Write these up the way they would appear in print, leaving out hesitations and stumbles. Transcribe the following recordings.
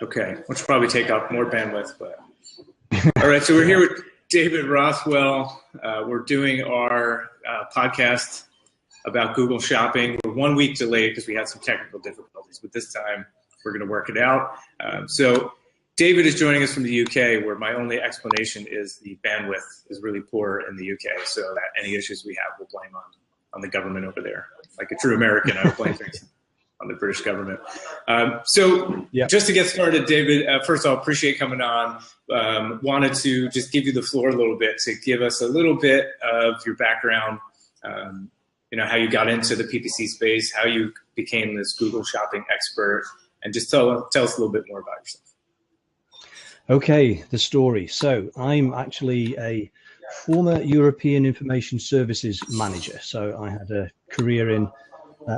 Okay, which will probably take up more bandwidth, but all right. So we're here with David Rothwell. We're doing our podcast about Google Shopping. We're 1 week delayed because we had some technical difficulties, but this time we're going to work it out. So David is joining us from the UK, where my only explanation is the bandwidth is really poor in the UK, so that any issues we have, we'll blame on the government over there. Like a true American, I would blame things on the British government. Just to get started, David, first of all, appreciate coming on. Wanted to just give you the floor a little bit to give us a little bit of your background, how you got into the PPC space, how you became this Google shopping expert, and just tell us a little bit more about yourself. Okay, the story. So I'm actually a former European Information Services manager. So I had a career in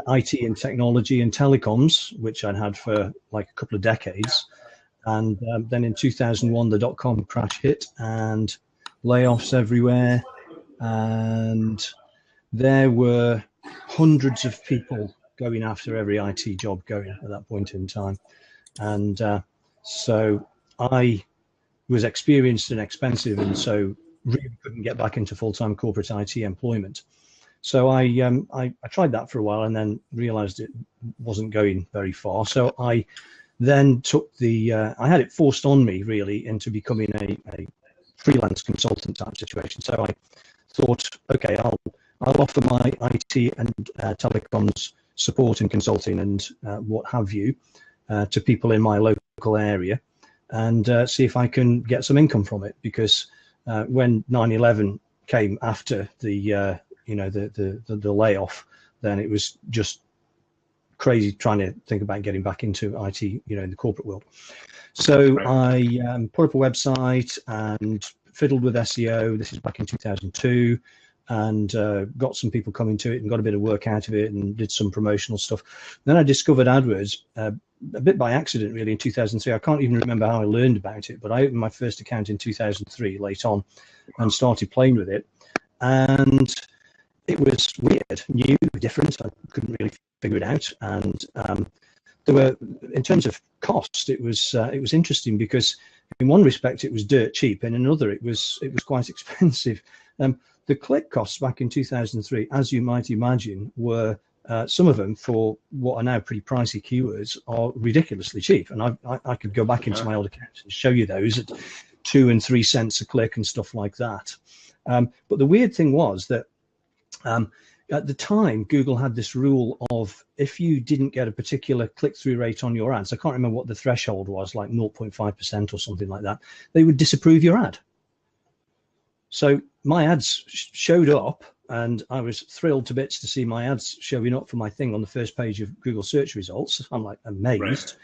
IT and technology and telecoms, which I'd had for like a couple of decades. And then in 2001, the dot-com crash hit and layoffs everywhere. And there were hundreds of people going after every IT job going at that point in time. And so I was experienced and expensive, and so really couldn't get back into full-time corporate IT employment. So I tried that for a while and then realized it wasn't going very far. So I then took I had it forced on me really into becoming a freelance consultant type situation. So I thought, okay, I'll offer my IT and telecoms support and consulting and what have you to people in my local area, and see if I can get some income from it. Because when 9/11 came after the layoff, then it was just crazy trying to think about getting back into IT, in the corporate world. So I put up a website and fiddled with SEO. This is back in 2002. And got some people coming to it and got a bit of work out of it and did some promotional stuff. Then I discovered AdWords a bit by accident, really, in 2003. I can't even remember how I learned about it, but I opened my first account in 2003, late on, and started playing with it. And it was weird, new, different. I couldn't really figure it out. And there were, in terms of cost, it was interesting because in one respect it was dirt cheap, and in another it was quite expensive. The click costs back in 2003, as you might imagine, were some of them for what are now pretty pricey keywords are ridiculously cheap. And I could go back into my old accounts and show you those at 2 and 3 cents a click and stuff like that. But the weird thing was that at the time, Google had this rule of if you didn't get a particular click-through rate on your ads, I can't remember what the threshold was, like 0.5% or something like that, they would disapprove your ad. So my ads showed up, and I was thrilled to bits to see my ads showing up for my thing on the first page of Google search results. I'm like amazed. Right.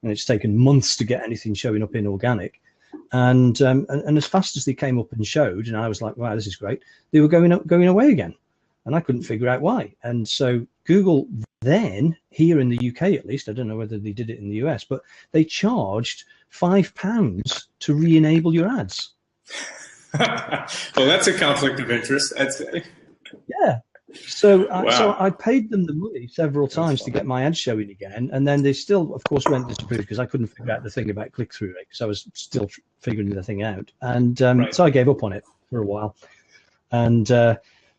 And it's taken months to get anything showing up in organic. And as fast as they came up and showed, and I was like, wow, this is great, they were going away again. And I couldn't figure out why. And so Google then, here in the UK at least, I don't know whether they did it in the US, but they charged £5 to re-enable your ads. Well, that's a conflict of interest, I'd say. Yeah. So I paid them the money several times to get my ads showing again. And then they still, of course, went disapproved because I couldn't figure out the thing about click-through rate, because I was still figuring the thing out. And so I gave up on it for a while and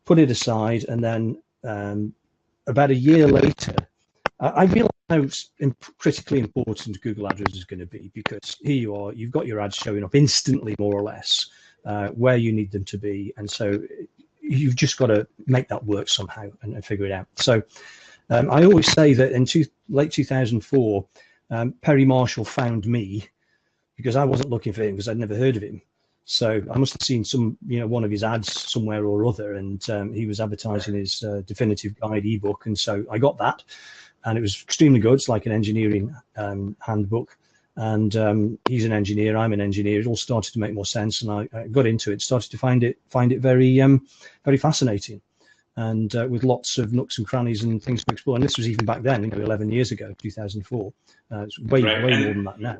put it aside. And then about a year later, I realized how critically important Google AdWords is going to be, because here you are, you've got your ads showing up instantly, more or less, where you need them to be. And so you've just got to make that work somehow and figure it out. So I always say that in late 2004, Perry Marshall found me because I wasn't looking for him, because I'd never heard of him. So I must have seen one of his ads somewhere or other, and he was advertising his definitive guide ebook. And so I got that, and it was extremely good. It's like an engineering handbook. And he's an engineer, I'm an engineer. It all started to make more sense, and I got into it, started to find it very, very fascinating, and with lots of nooks and crannies and things to explore. And this was even back then, 11 years ago, 2004. It's way more than that now.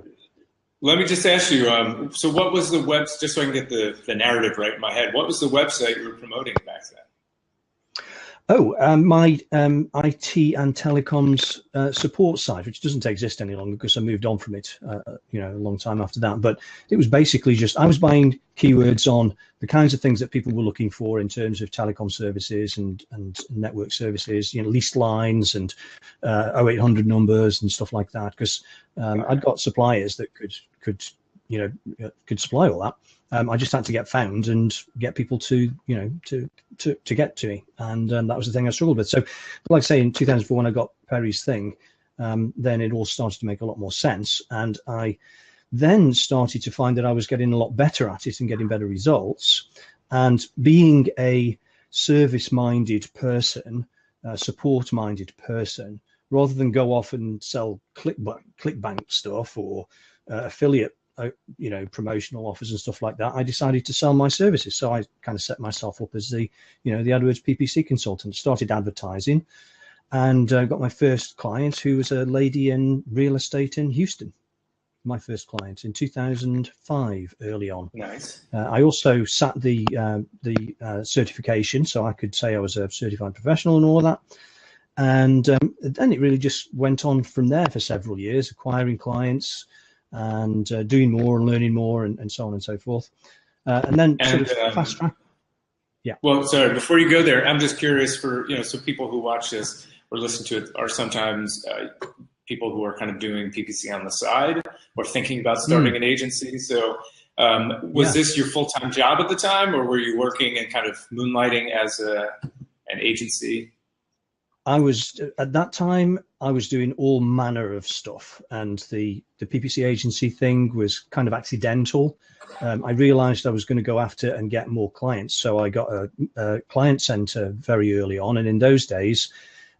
Let me just ask you, so what was the just so I can get the narrative right in my head, what was the website you were promoting back then? My IT and telecoms support site, which doesn't exist any longer because I moved on from it, a long time after that. But it was basically just I was buying keywords on the kinds of things that people were looking for in terms of telecom services and network services, leased lines and 0800 numbers and stuff like that. Because I'd got suppliers that could supply all that. I just had to get found and get people to get to me, and that was the thing I struggled with. So, like I say, in 2004 when I got Perry's thing, then it all started to make a lot more sense, and I then started to find that I was getting a lot better at it and getting better results. And being a service-minded person, a support-minded person, rather than go off and sell clickbank stuff or affiliate promotional offers and stuff like that, I decided to sell my services. So I kind of set myself up as the AdWords PPC consultant, started advertising, and got my first client, who was a lady in real estate in Houston. My first client in 2005, early on. Nice. I also sat the certification, so I could say I was a certified professional and all of that. And then it really just went on from there for several years, acquiring clients and doing more and learning more and so on and so forth. And then sort of fast track. Yeah. Well, sorry, before you go there, I'm just curious for, so people who watch this or listen to it are sometimes people who are kind of doing PPC on the side or thinking about starting an agency. So was this your full-time job at the time, or were you working and kind of moonlighting as an agency? At that time, I was doing all manner of stuff, and the PPC agency thing was kind of accidental. I realized I was going to go after and get more clients. So I got a client center very early on. And in those days,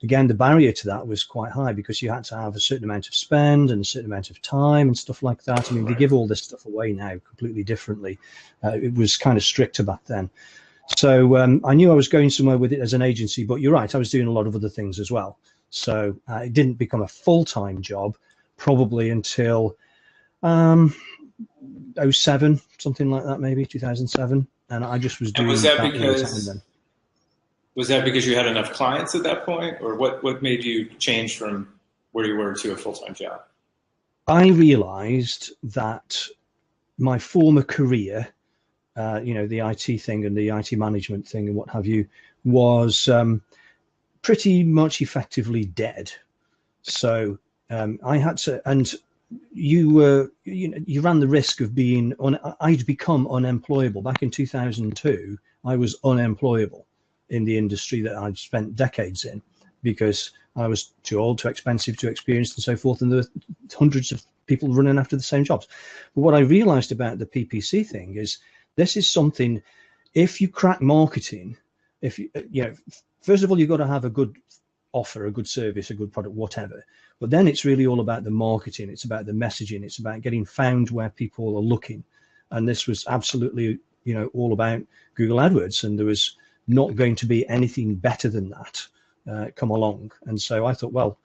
again, the barrier to that was quite high because you had to have a certain amount of spend and a certain amount of time and stuff like that. I mean, they give all this stuff away now completely differently. It was kind of stricter back then. So I knew I was going somewhere with it as an agency, but you're right, I was doing a lot of other things as well. So it didn't become a full-time job probably until 07, something like that, maybe 2007. And I just was doing that all the time then. Was that because you had enough clients at that point, or what made you change from where you were to a full-time job? I realized that my former career, the IT thing and the IT management thing and what have you, was pretty much effectively dead. So I had to, and you ran the risk of being I'd become unemployable. Back in 2002, I was unemployable in the industry that I'd spent decades in, because I was too old, too expensive, too experienced, and so forth. And there were hundreds of people running after the same jobs. But what I realized about the PPC thing is, this is something, if you crack marketing, first of all, you've got to have a good offer, a good service, a good product, whatever. But then it's really all about the marketing. It's about the messaging. It's about getting found where people are looking. And this was absolutely, all about Google AdWords. And there was not going to be anything better than that come along. And so I thought, well,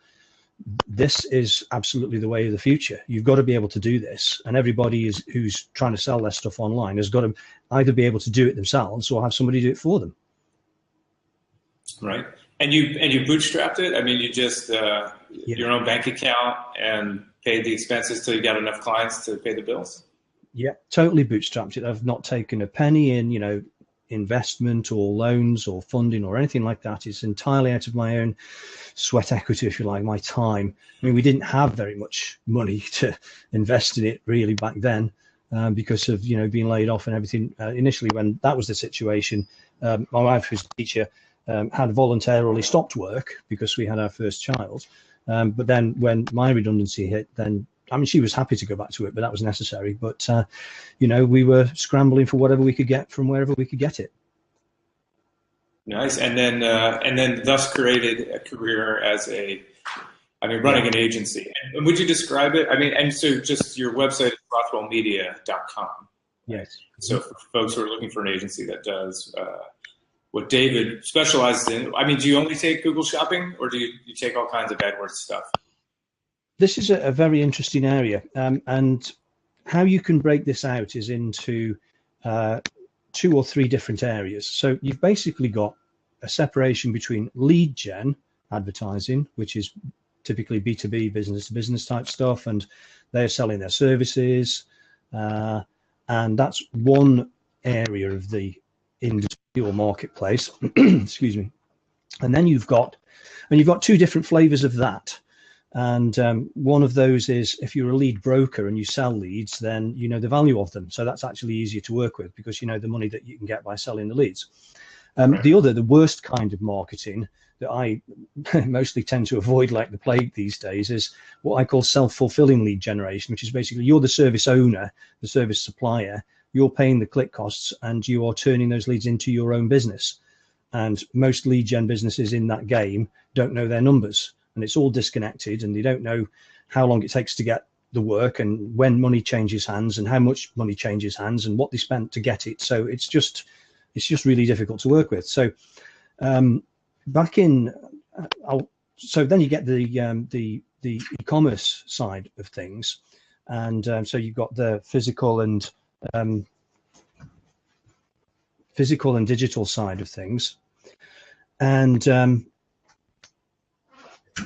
this is absolutely the way of the future. You've got to be able to do this, and everybody who's trying to sell their stuff online has got to either be able to do it themselves or have somebody do it for them. Right, and you bootstrapped it. I mean, you just your own bank account and paid the expenses till you got enough clients to pay the bills. Yeah, totally bootstrapped it. I've not taken a penny in, investment or loans or funding or anything like that. It's entirely out of my own sweat equity, if you like, my time. I mean, we didn't have very much money to invest in it really back then because of, being laid off and everything. Initially, when that was the situation, my wife, who's a teacher, had voluntarily stopped work because we had our first child. But then when my redundancy hit, then she was happy to go back to it, but that was necessary. But, we were scrambling for whatever we could get from wherever we could get it. Nice. And then thus created a career as running an agency. And would you describe it? I mean, and so just your website is rothwellmedia.com. Yes. So for folks who are looking for an agency that does what David specializes in, I mean, do you only take Google Shopping, or do you take all kinds of AdWords stuff? This is a very interesting area, and how you can break this out is into 2 or 3 different areas. So you've basically got a separation between lead gen advertising, which is typically B2B, business to business type stuff, and they're selling their services. And that's one area of the industry or marketplace. Excuse me. And then you've got two different flavors of that. And one of those is if you're a lead broker and you sell leads, then you know the value of them. So that's actually easier to work with because you know the money that you can get by selling the leads. The worst kind of marketing that I mostly tend to avoid like the plague these days is what I call self-fulfilling lead generation, which is basically you're the service owner, the service supplier, you're paying the click costs and you are turning those leads into your own business. And most lead gen businesses in that game don't know their numbers, and it's all disconnected, and they don't know how long it takes to get the work and when money changes hands and how much money changes hands and what they spent to get it. So it's just really difficult to work with. So so then you get the e-commerce side of things, and so you've got the physical and digital side of things, and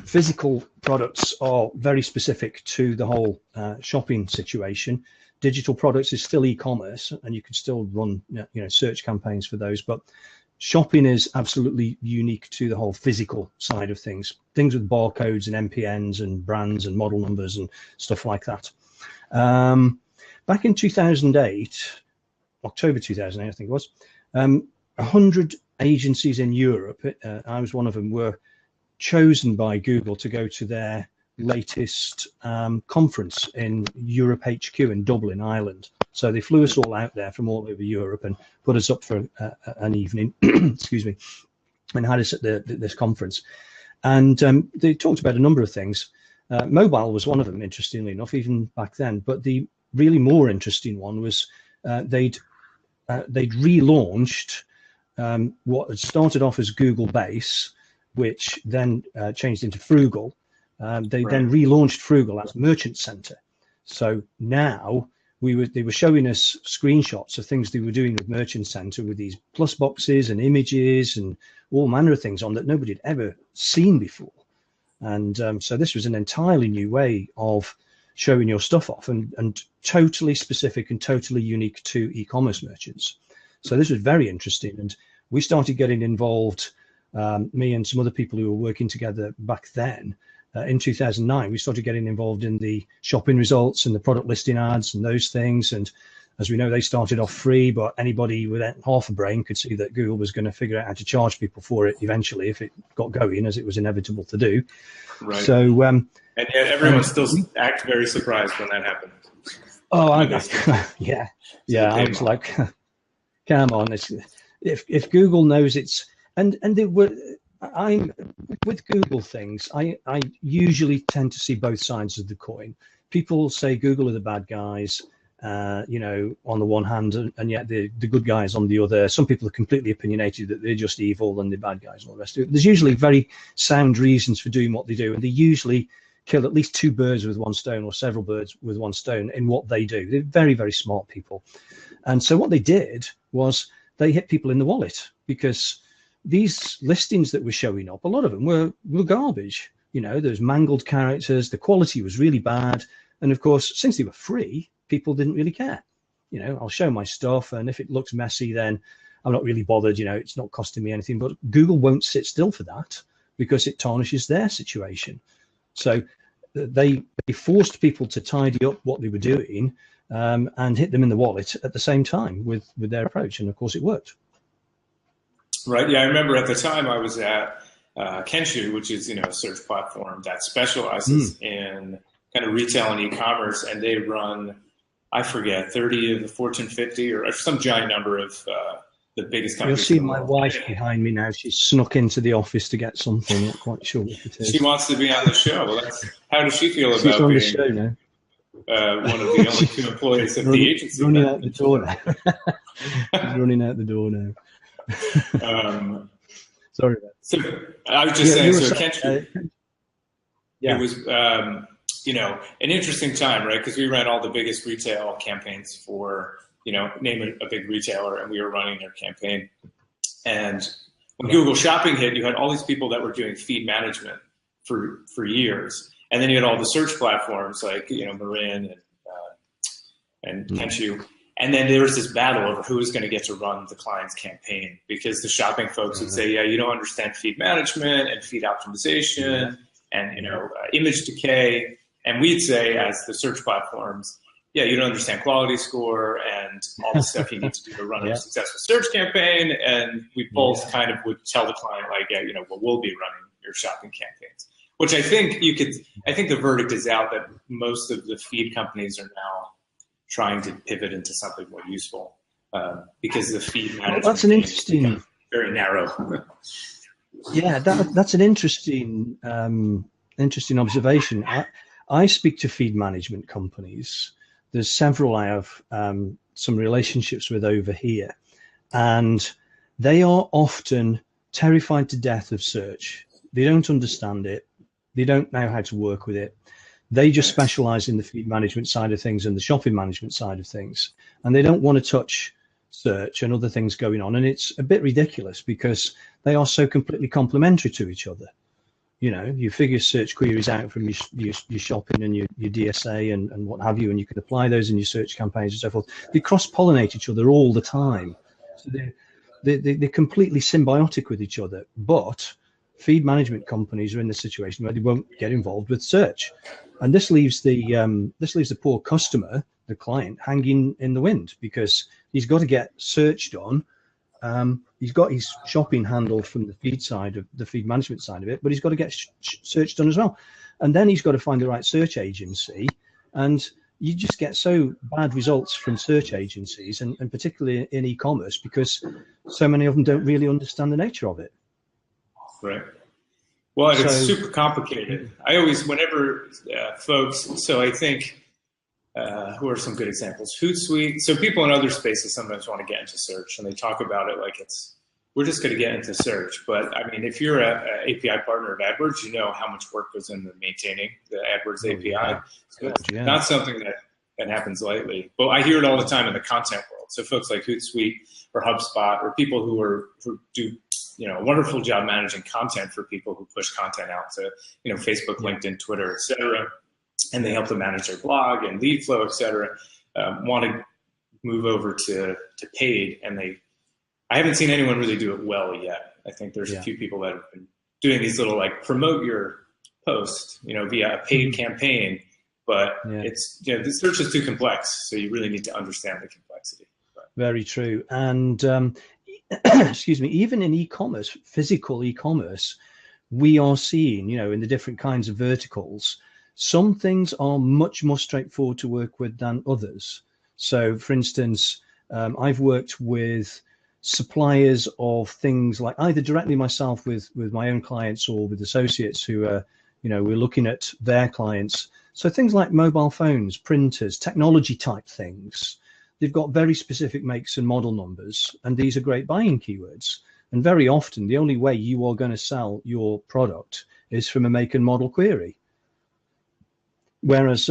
physical products are very specific to the whole shopping situation. Digital products is still e-commerce, and you can still run search campaigns for those, but shopping is absolutely unique to the whole physical side of things with barcodes and MPNs and brands and model numbers and stuff like that. Back in 2008, October 2008, I think it was, 100 agencies in Europe, I was one of them, were chosen by Google to go to their latest conference in Europe HQ in Dublin, Ireland. So they flew us all out there from all over Europe and put us up for an evening, excuse me, and had us at this conference. And they talked about a number of things. Mobile was one of them, interestingly enough, even back then. But the really more interesting one was they'd relaunched what had started off as Google Base, which then changed into Frugal. They then relaunched Frugal as Merchant Center. So now they were showing us screenshots of things they were doing with Merchant Center with these plus boxes and images and all manner of things on that nobody had ever seen before. And so this was an entirely new way of showing your stuff off, and totally specific and totally unique to e-commerce merchants. So this was very interesting, and we started getting involved, me and some other people who were working together back then. In 2009, we started getting involved in the shopping results and the product listing ads and those things. And as we know, they started off free, but anybody with half a brain could see that Google was going to figure out how to charge people for it eventually if it got going, as it was inevitable to do. Right. So, and yet everyone still acts very surprised when that happened. Oh, yeah. I was like, come on, if Google knows it's, and they were. I'm with Google things. I usually tend to see both sides of the coin. People say Google are the bad guys, on the one hand, and yet the good guys on the other. Some people are completely opinionated that they're just evil and the bad guys and all the rest of it. There's usually very sound reasons for doing what they do, and they usually kill at least two birds with one stone or several birds with one stone in what they do. They're very, very smart people. And so what they did was they hit people in the wallet, because these listings that were showing up, a lot of them were garbage. There's mangled characters, the quality was really bad. And of course, since they were free, people didn't really care. I'll show my stuff, and if it looks messy, then I'm not really bothered. It's not costing me anything. But Google won't sit still for that, because it tarnishes their situation. So they forced people to tidy up what they were doing and hit them in the wallet at the same time with their approach. And of course, it worked. Right. Yeah, I remember at the time I was at Kenshu, which is a search platform that specializes in kind of retail and e-commerce, and they run, I forget, 30 of the Fortune 50 or some giant number of the biggest companies. You'll see my wife behind me now. She's snuck into the office to get something. Not quite sure what it is. She wants to be on the show. Well, how does she feel about She's on being the show now? One of the only two employees of the agency? Running out the door now. She's running out the door now. Sorry. So I was just saying. So Kenshu, it was an interesting time, right? Because we ran all the biggest retail campaigns for name a big retailer, and we were running their campaign. And when Google Shopping hit, you had all these people that were doing feed management for years, and then you had all the search platforms like Marin and Kenshu, and then there was this battle over who was going to get to run the client's campaign, because the shopping folks would say, yeah, you don't understand feed management and feed optimization and image decay, and we'd say as the search platforms, yeah, you don't understand quality score and all the stuff you need to do to run a successful search campaign. And we both kind of would tell the client, like, well, we'll be running your shopping campaigns, which I think I think the verdict is out that most of the feed companies are now trying to pivot into something more useful, because the feed management that's an interesting, very narrow. Yeah, that's an interesting observation. I speak to feed management companies. There's several I have some relationships with over here, and they are often terrified to death of search. They don't understand it. They don't know how to work with it. They just specialize in the feed management side of things and the shopping management side of things, and they don't want to touch search and other things going on. And it's a bit ridiculous because they are so completely complementary to each other. You figure search queries out from your shopping and your DSA and what have you, and you can apply those in your search campaigns and so forth. They cross-pollinate each other all the time. So they're completely symbiotic with each other. But feed management companies are in the situation where they won't get involved with search. And this leaves the poor customer, the client, hanging in the wind, because he's got to get search done. He's got his shopping handled from the feed side of the feed management side of it, but he's got to get search done as well. And then he's got to find the right search agency. And you just get so bad results from search agencies, and particularly in e-commerce, because so many of them don't really understand the nature of it. Right. Well, it's super complicated. I always, whenever folks, so I think, who are some good examples? Hootsuite. So people in other spaces sometimes want to get into search, and they talk about it like we're just going to get into search. But I mean, if you're an API partner of AdWords, you know how much work goes into maintaining the AdWords API. So it's not something that happens lightly. But I hear it all the time in the content world. So folks like Hootsuite or HubSpot, or people who do a wonderful job managing content for people who push content out to Facebook, LinkedIn, Twitter, et cetera. And they help them manage their blog and lead flow, et cetera, want to move over to paid. And I haven't seen anyone really do it well yet. I think there's a few people that have been doing these little, like, promote your post, via a paid campaign, but it's, the search is too complex. So you really need to understand the complexity. Very true. And excuse me, even in e-commerce, physical e-commerce, we are seeing, in the different kinds of verticals, some things are much more straightforward to work with than others. So, for instance, I've worked with suppliers of things like either directly myself with my own clients or with associates who are, we're looking at their clients. So things like mobile phones, printers, technology type things, they've got very specific makes and model numbers, and these are great buying keywords. And very often, the only way you are going to sell your product is from a make and model query. Whereas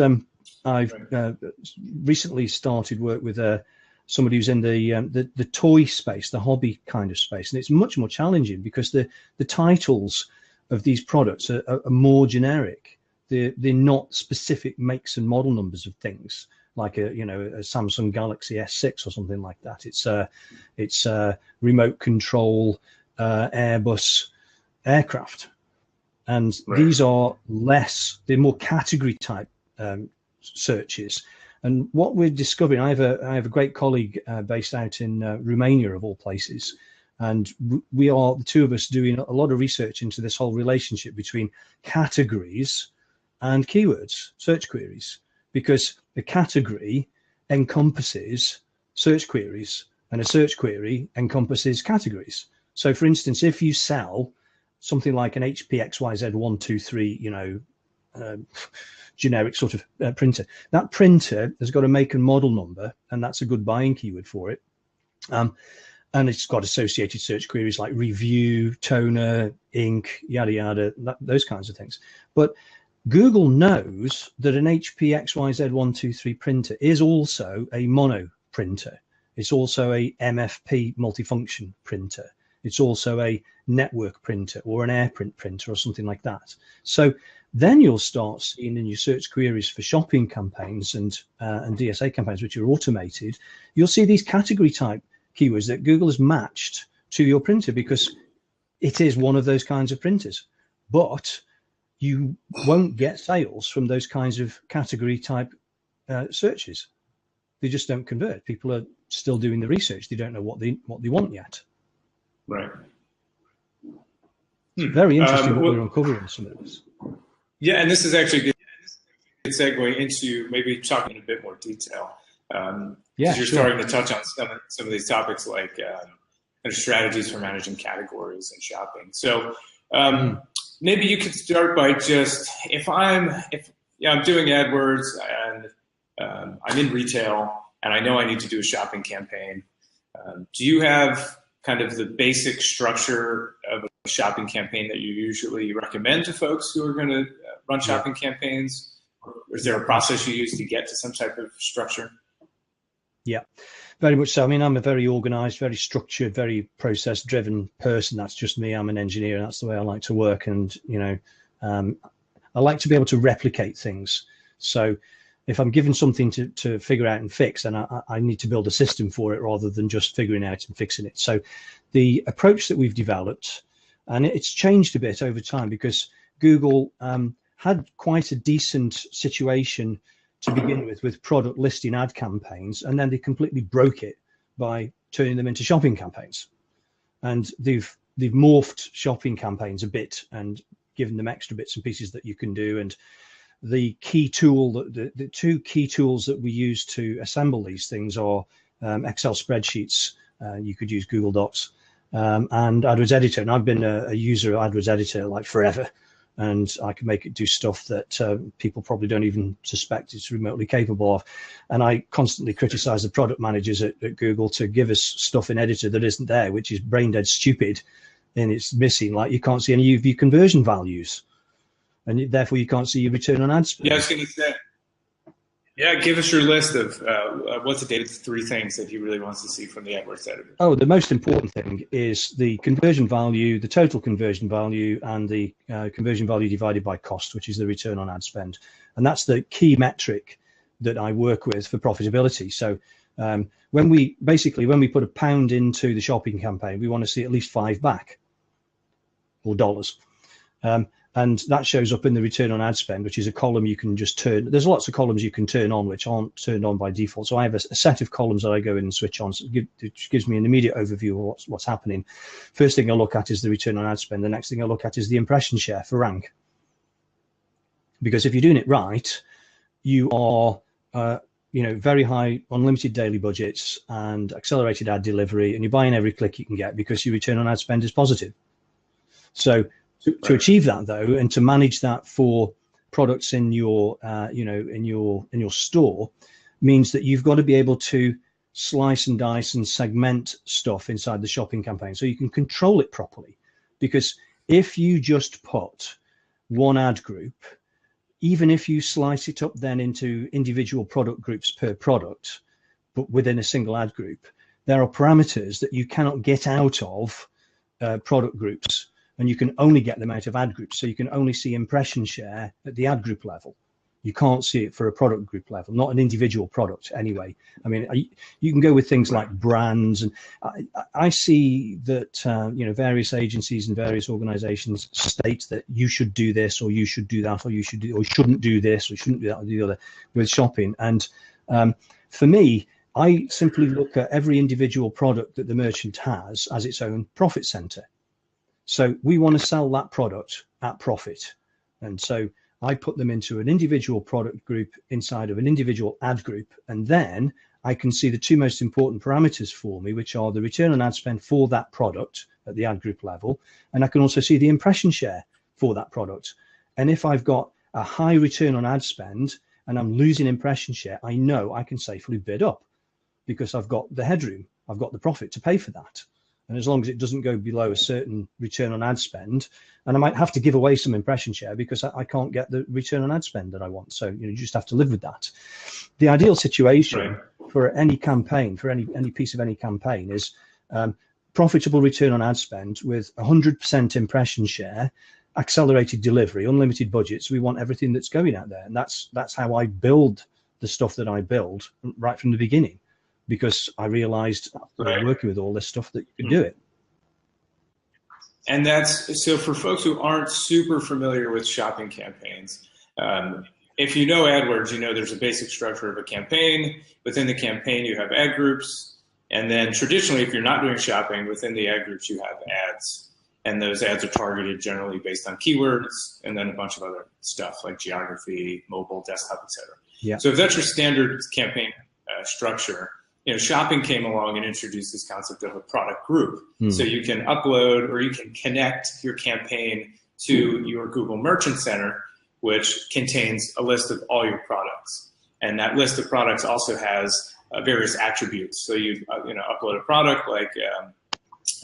I've recently started work with somebody who's in the toy space, the hobby kind of space, and it's much more challenging because the titles of these products are more generic. They're not specific makes and model numbers of things, like a Samsung Galaxy S6 or something like that. It's remote control Airbus aircraft. And these are they're more category type searches. And what we're discovering, I have a great colleague based out in Romania, of all places. And we are, the two of us, doing a lot of research into this whole relationship between categories and keywords, search queries, because a category encompasses search queries and a search query encompasses categories. So for instance, if you sell something like an HP XYZ123, generic sort of printer. That printer has got a make and model number, and that's a good buying keyword for it. And it's got associated search queries like review, toner, ink, yada, yada, those kinds of things. But Google knows that an HP XYZ123 printer is also a mono printer. It's also a MFP multifunction printer. It's also a network printer or an AirPrint printer or something like that. So then you'll start seeing in your search queries for shopping campaigns and DSA campaigns, which are automated, you'll see these category type keywords that Google has matched to your printer because it is one of those kinds of printers. But you won't get sales from those kinds of category type searches. They just don't convert. People are still doing the research. They don't know what they want yet. Right. Very interesting what we're uncovering some of this. Yeah, and this is actually a good segue into maybe talking in a bit more detail. You're starting to touch on some of these topics like strategies for managing categories and shopping. So maybe you could start by just if I'm doing AdWords and I'm in retail and I know I need to do a shopping campaign. Do you have kind of the basic structure of a shopping campaign that you usually recommend to folks who are going to run shopping campaigns? Or is there a process you use to get to some type of structure? Yeah, very much so. I mean, I'm a very organized, very structured, very process driven person. That's just me. I'm an engineer and that's the way I like to work. And, I like to be able to replicate things. So if I'm given something to figure out and fix, then I need to build a system for it rather than just figuring out and fixing it. So the approach that we've developed, and it's changed a bit over time because Google had quite a decent situation to begin with product listing ad campaigns, and then they completely broke it by turning them into shopping campaigns. And they've morphed shopping campaigns a bit and given them extra bits and pieces that you can do. And the key tool, the two key tools that we use to assemble these things are Excel spreadsheets. You could use Google Docs and AdWords Editor. And I've been a user of AdWords Editor like forever. And I can make it do stuff that people probably don't even suspect it's remotely capable of. And I constantly criticize the product managers at Google to give us stuff in Editor that isn't there, which is brain dead stupid. And it's missing, like you can't see any of your conversion values. And therefore you can't see your return on ad spend. Yeah, I was going to say, give us your list of what's the data, 3 things that he really wants to see from the AdWords editor. Oh, the most important thing is the conversion value, the total conversion value, and the conversion value divided by cost, which is the return on ad spend. And that's the key metric that I work with for profitability. So when we put £1 into the shopping campaign, we want to see at least 5 back, or dollars. And that shows up in the return on ad spend, which is a column you can just turn. There's lots of columns you can turn on, which aren't turned on by default. So I have a set of columns that I go in and switch on, which gives me an immediate overview of what's happening. First thing I look at is the return on ad spend. The next thing I look at is the impression share for rank. Because if you're doing it right, you are, very high unlimited daily budgets and accelerated ad delivery, and you're buying every click you can get because your return on ad spend is positive. So to achieve that, though, and to manage that for products in your, in your store, means that you've got to be able to slice and dice and segment stuff inside the shopping campaign, so you can control it properly. Because if you just put one ad group, even if you slice it up then into individual product groups per product, but within a single ad group, there are parameters that you cannot get out of product groups. And you can only get them out of ad groups. So you can only see impression share at the ad group level. You can't see it for a product group level, not an individual product anyway. I mean, you can go with things like brands. And I see that, various agencies and various organizations state that you should do this, or you should do that, or you shouldn't do this, or shouldn't do that, or the other with shopping. And for me, I simply look at every individual product that the merchant has as its own profit center. So we want to sell that product at profit. And so I put them into an individual product group inside of an individual ad group. And then I can see the 2 most important parameters for me, which are the return on ad spend for that product at the ad group level. And I can also see the impression share for that product. And if I've got a high return on ad spend and I'm losing impression share, I know I can safely bid up because I've got the headroom. I've got the profit to pay for that. And as long as it doesn't go below a certain return on ad spend, and I might have to give away some impression share because I can't get the return on ad spend that I want. So you just have to live with that. The ideal situation for any campaign, for any piece of any campaign, is profitable return on ad spend with 100% impression share, accelerated delivery, unlimited budgets. We want everything that's going out there. And that's how I build the stuff that I build right from the beginning, because I realized after working with all this stuff that you could do it. And that's, so for folks who aren't super familiar with shopping campaigns, if you know AdWords, you know there's a basic structure of a campaign. Within the campaign, you have ad groups. And then traditionally, if you're not doing shopping, within the ad groups, you have ads. And those ads are targeted generally based on keywords and then a bunch of other stuff like geography, mobile, desktop, et cetera. Yeah. So if that's your standard campaign structure, shopping came along and introduced this concept of a product group. So you can upload or you can connect your campaign to your Google Merchant Center, which contains a list of all your products. And that list of products also has various attributes. So you upload a product like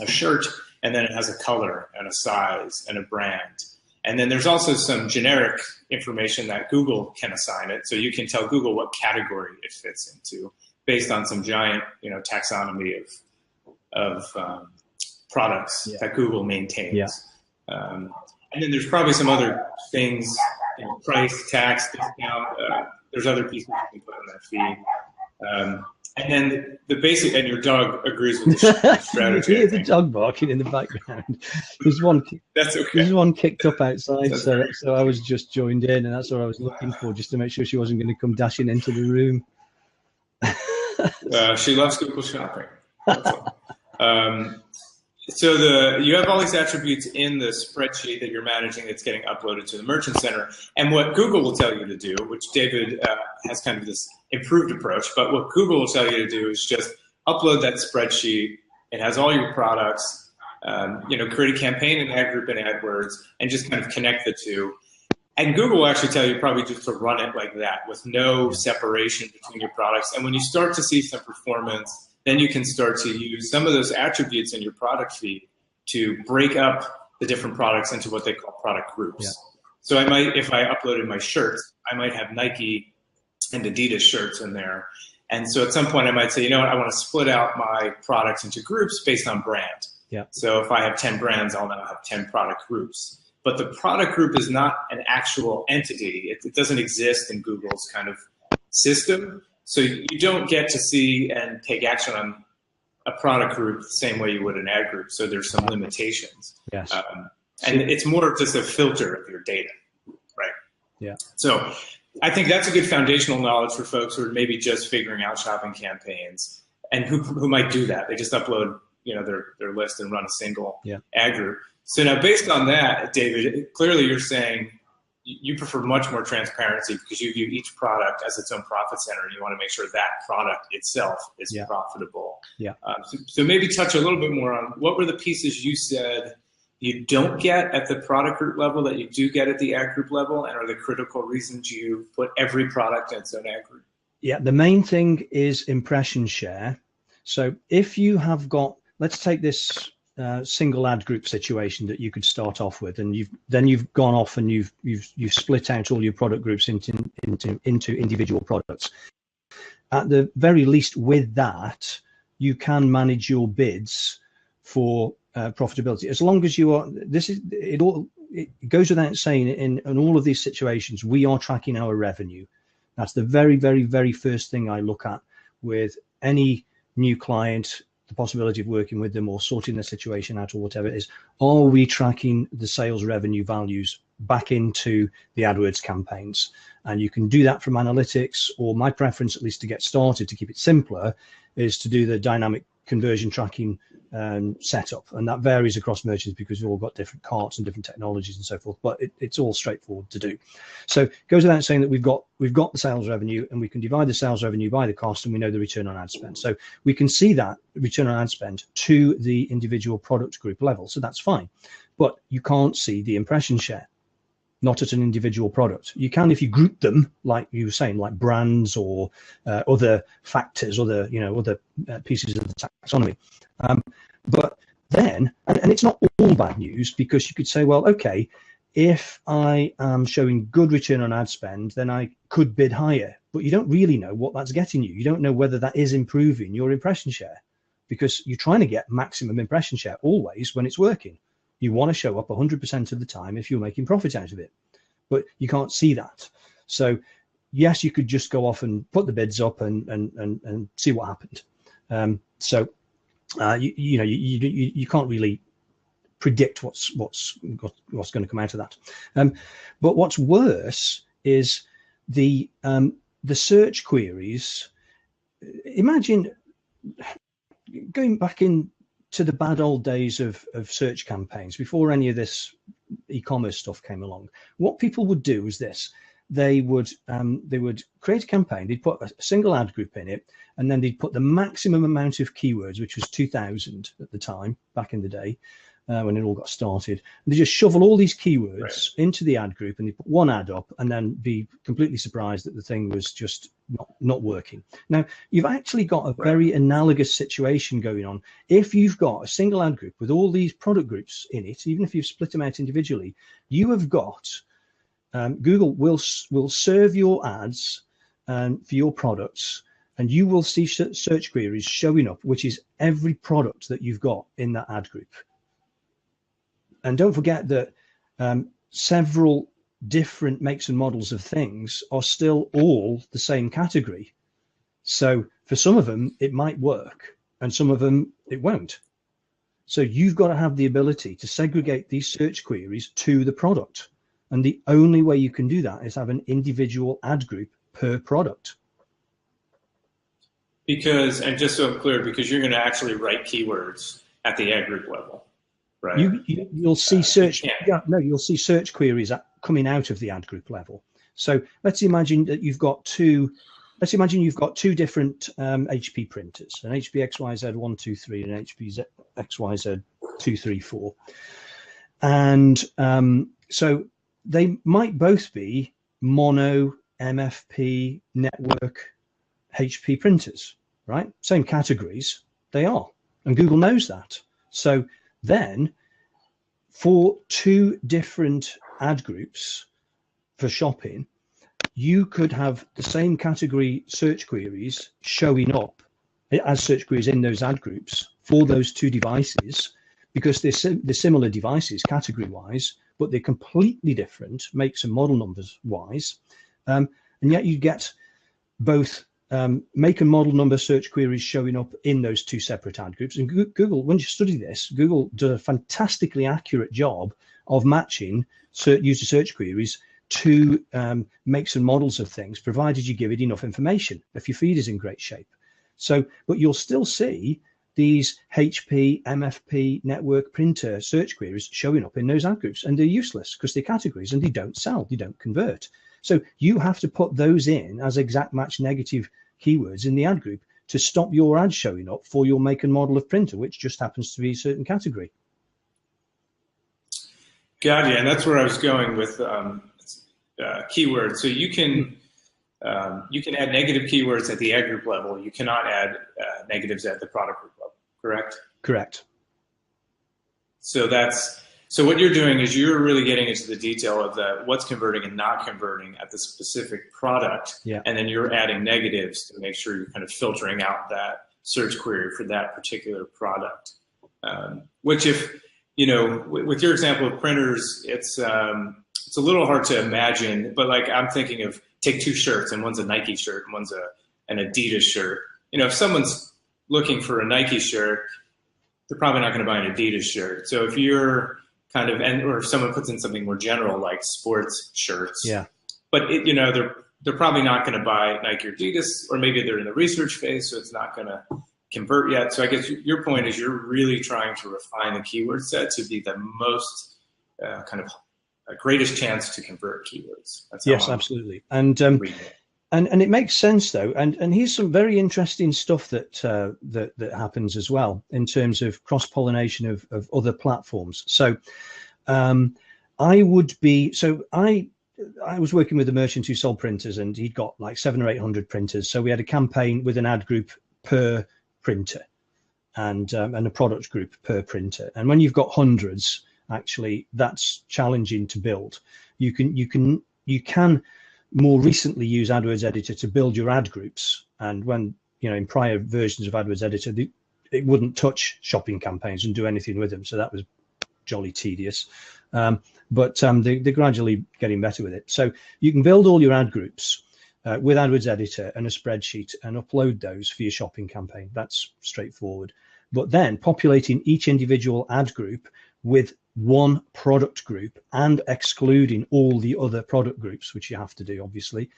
a shirt, and then it has a color and a size and a brand. And then there's also some generic information that Google can assign it. So you can tell Google what category it fits into based on some giant, taxonomy of products that Google maintains. Yeah. And then there's probably some other things, price, tax, discount. There's other pieces you can put in that feed. And then the basic, and your dog agrees with the strategy. You hear the dog barking in the background. There's one. That's okay. There's one kicked up outside, so I was just joined in, and that's what I was looking for, just to make sure she wasn't going to come dashing into the room. She loves Google Shopping. So you have all these attributes in the spreadsheet that you're managing that's getting uploaded to the Merchant Center. And what Google will tell you to do, which David has kind of this improved approach, but what Google will tell you to do is just upload that spreadsheet. It has all your products, create a campaign in ad group and AdWords, and just kind of connect the two. And Google will actually tell you probably just to run it like that with no separation between your products. And when you start to see some performance, then you can start to use some of those attributes in your product feed to break up the different products into what they call product groups. Yeah. So I might, if I uploaded my shirts, I might have Nike and Adidas shirts in there. And so at some point I might say, I want to split out my products into groups based on brand. Yeah. So if I have 10 brands, I'll now have 10 product groups. But the product group is not an actual entity. It doesn't exist in Google's kind of system. So you don't get to see and take action on a product group the same way you would an ad group. So there's some limitations. Yes. And it's more just a filter of your data, right? Yeah. So I think that's a good foundational knowledge for folks who are maybe just figuring out shopping campaigns and who might do that. They just upload, their list and run a single ad group. So now based on that, David, clearly you're saying you prefer much more transparency because you view each product as its own profit center, and you want to make sure that product itself is profitable. Yeah. So maybe touch a little bit more on what were the pieces you said you don't get at the product group level that you do get at the ad group level, and are the critical reasons you put every product in its own ad group? Yeah, the main thing is impression share. So if you have got, let's take this single ad group situation that you could start off with, and you've gone off and you've split out all your product groups into individual products. At the very least, with that, you can manage your bids for profitability, as long as you are. It goes without saying, in all of these situations, we are tracking our revenue. That's the very, very, very first thing I look at with any new client. The possibility of working with them or sorting the situation out or whatever it is, are we tracking the sales revenue values back into the AdWords campaigns? And you can do that from analytics, or my preference, at least to get started, to keep it simpler, is to do the dynamic conversion tracking setup. And that varies across merchants because we've all got different carts and different technologies and so forth, but it's all straightforward to do. So it goes without saying that we've got the sales revenue, and we can divide the sales revenue by the cost, and we know the return on ad spend. So we can see that return on ad spend to the individual product group level. So that's fine, but you can't see the impression share, not at an individual product. You can if you group them, like you were saying, like brands or other factors, other pieces of the taxonomy. But then, and it's not all bad news, because you could say, well, okay, if I am showing good return on ad spend, then I could bid higher, but you don't really know what that's getting you. You don't know whether that is improving your impression share, because you're trying to get maximum impression share always when it's working. You want to show up 100% of the time if you're making profit out of it, but you can't see that. So yes, you could just go off and put the bids up and see what happened. You can't really predict what's going to come out of that. But what's worse is the search queries. Imagine going back into the bad old days of search campaigns before any of this e-commerce stuff came along. What people would do was this: they would create a campaign, they'd put a single ad group in it, and then they'd put the maximum amount of keywords, which was 2,000 at the time, back in the day, when it all got started. And they just shovel all these keywords into the ad group, and they put one ad up, and then be completely surprised that the thing was just not working. Now, you've actually got a very analogous situation going on. If you've got a single ad group with all these product groups in it, even if you've split them out individually, you have got Google will serve your ads for your products, and you will see search queries showing up, which is every product that you've got in that ad group. And don't forget that several different makes and models of things are still all the same category. So for some of them, it might work, and some of them, it won't. So you've got to have the ability to segregate these search queries to the product. And the only way you can do that is have an individual ad group per product. Because, and just so I'm clear, because you're going to actually write keywords at the ad group level, right? You'll see search. You'll see search queries coming out of the ad group level. So let's imagine that you've got two. Let's imagine you've got two different HP printers, an HP XYZ 123 and an HP XYZ 234, and so they might both be mono, MFP, network, HP printers, right? Same categories, they are. And Google knows that. So then for two different ad groups for shopping, you could have the same category search queries showing up as search queries in those ad groups for those two devices, because they're similar devices category-wise, but they're completely different makes and model numbers wise, and yet you get both make and model number search queries showing up in those two separate ad groups. And Google, when you study this, Google does a fantastically accurate job of matching user search queries to makes and models of things, provided you give it enough information, if your feed is in great shape. So, but you'll still see these HP, MFP, network printer search queries showing up in those ad groups, and they're useless because they're categories and they don't sell, they don't convert. So you have to put those in as exact match negative keywords in the ad group to stop your ad showing up for your make and model of printer, which just happens to be a certain category. Got you, and that's where I was going with keywords. So you can add negative keywords at the ad group level. You cannot add negatives at the product group level, correct? Correct. So what you're doing is you're really getting into the detail of what's converting and not converting at the specific product, and then you're adding negatives to make sure you're kind of filtering out that search query for that particular product. Which, if with your example of printers, it's a little hard to imagine, but like I'm thinking of, take two shirts, and one's a Nike shirt and one's an Adidas shirt. If someone's looking for a Nike shirt, they're probably not going to buy an Adidas shirt. So if you're kind of, or if someone puts in something more general like sports shirts, but they're probably not going to buy Nike or Adidas, or maybe they're in the research phase, so it's not going to convert yet. So I guess your point is you're really trying to refine the keyword set to be the most greatest chance to convert keywords. Yes, absolutely. And it makes sense though. And here's some very interesting stuff that happens as well in terms of cross-pollination of other platforms. So I was working with a merchant who sold printers, and he'd got like 700 or 800 printers. So we had a campaign with an ad group per printer and a product group per printer. And when you've got hundreds, actually, that's challenging to build. You can more recently use AdWords Editor to build your ad groups. And when, in prior versions of AdWords Editor, it wouldn't touch shopping campaigns and do anything with them. So that was jolly tedious. But they're gradually getting better with it. So you can build all your ad groups with AdWords Editor and a spreadsheet and upload those for your shopping campaign. That's straightforward. But then populating each individual ad group with one product group and excluding all the other product groups, which you have to do, obviously,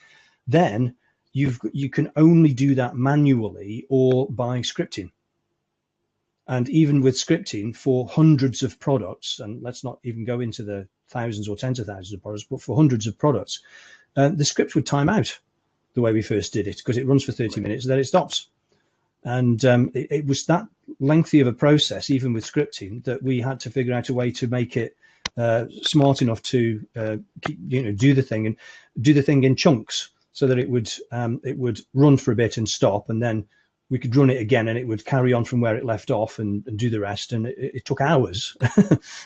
then you can only do that manually or by scripting. And even with scripting for hundreds of products, and let's not even go into the thousands or tens of thousands of products, but for hundreds of products, the script would time out the way we first did it, because it runs for 30 minutes and then it stops. And it was that lengthy of a process, even with scripting, that we had to figure out a way to make it smart enough to do the thing in chunks, so that it would run for a bit and stop, and then we could run it again and it would carry on from where it left off and do the rest. And it took hours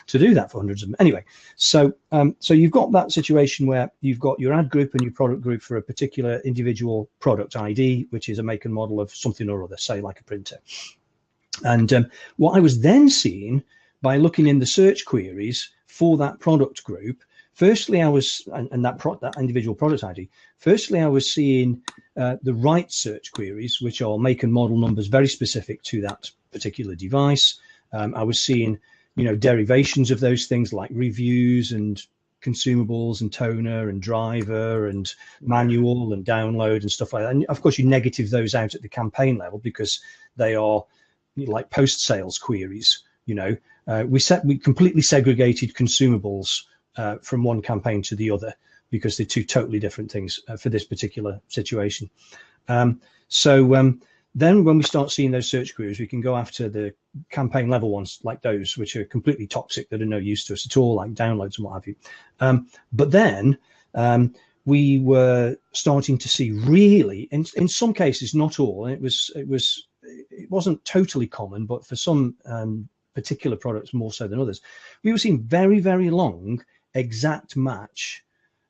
to do that for hundreds of them. Anyway, so you've got that situation where you've got your ad group and your product group for a particular individual product ID, which is a make and model of something or other, say like a printer. And what I was then seeing by looking in the search queries for that product group, firstly, I was, and that individual product ID, firstly, I was seeing the right search queries, which are make and model numbers very specific to that particular device. I was seeing, derivations of those things like reviews and consumables and toner and driver and manual and download and stuff like that. And of course, you negative those out at the campaign level because they are like post-sales queries. We completely segregated consumables from one campaign to the other, because they're two totally different things for this particular situation. Then when we start seeing those search queries, we can go after the campaign level ones, like those which are completely toxic, that are no use to us at all, like downloads and what have you. But then we were starting to see, really, in some cases, not all, and it wasn't totally common, but for some particular products more so than others, we were seeing very, very long exact match